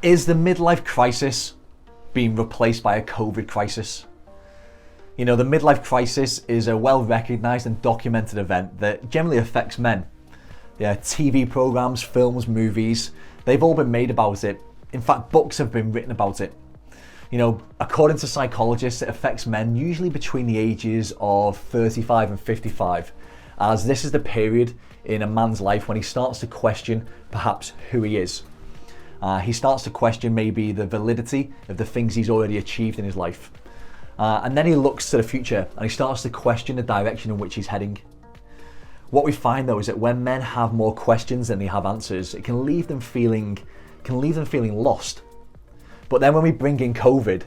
Is the midlife crisis being replaced by a COVID crisis? You know, the midlife crisis is a well-recognized and documented event that generally affects men. Yeah, TV programs, films, movies, they've all been made about it. In fact, books have been written about it. You know, according to psychologists, it affects men usually between the ages of 35 and 55, as this is the period in a man's life when he starts to question perhaps who he is. He starts to question maybe the validity of the things he's already achieved in his life. And then he looks to the future and he starts to question the direction in which he's heading. What we find though is that when men have more questions than they have answers, it can leave them feeling lost. But then when we bring in COVID,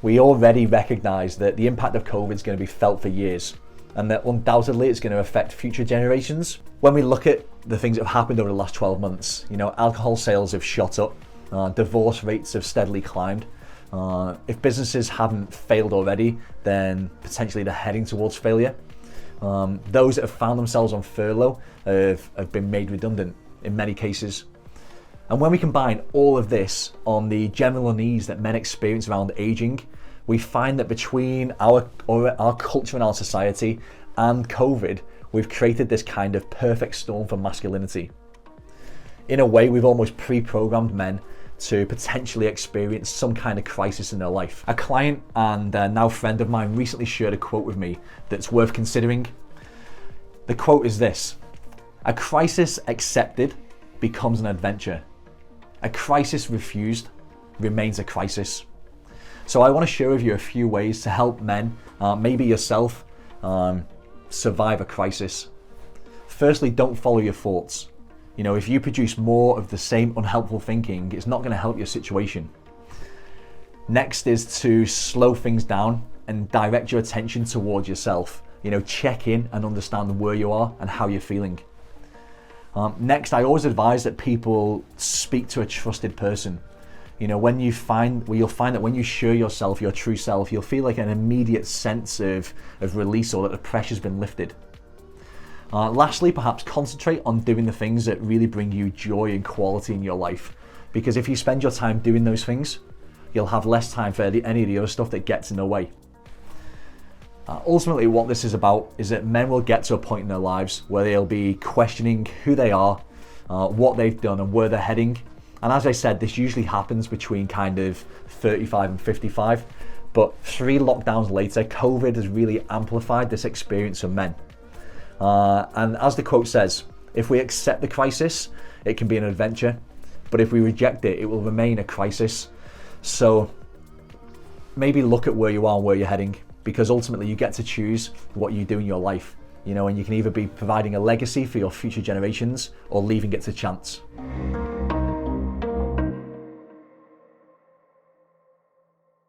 we already recognize that the impact of COVID is going to be felt for years, and that undoubtedly it's going to affect future generations. When we look at the things that have happened over the last 12 months, you know, alcohol sales have shot up, divorce rates have steadily climbed. If businesses haven't failed already, then potentially they're heading towards failure. Those that have found themselves on furlough have been made redundant in many cases. And when we combine all of this on the general unease that men experience around aging, we find that between our culture and our society and COVID, we've created this kind of perfect storm for masculinity. In a way, we've almost pre-programmed men to potentially experience some kind of crisis in their life. A client and now friend of mine recently shared a quote with me that's worth considering. The quote is this: "A crisis accepted becomes an adventure. A crisis refused remains a crisis." So I want to share with you a few ways to help men, maybe yourself, survive a crisis. Firstly, don't follow your thoughts. You know, if you produce more of the same unhelpful thinking, it's not going to help your situation. Next is to slow things down and direct your attention towards yourself. You know, check in and understand where you are and how you're feeling. Next, I always advise that people speak to a trusted person. You know, you'll find that when you share yourself, your true self, you'll feel like an immediate sense of release, or that the pressure's been lifted. Lastly, perhaps concentrate on doing the things that really bring you joy and quality in your life. Because if you spend your time doing those things, you'll have less time for any of the other stuff that gets in the way. Ultimately, what this is about is that men will get to a point in their lives where they'll be questioning who they are, what they've done and where they're heading. And as I said, this usually happens between kind of 35 and 55. But 3 lockdowns later, COVID has really amplified this experience for men. And as the quote says, if we accept the crisis, it can be an adventure. But if we reject it, it will remain a crisis. So maybe look at where you are and where you're heading, because ultimately you get to choose what you do in your life. You know, and you can either be providing a legacy for your future generations or leaving it to chance.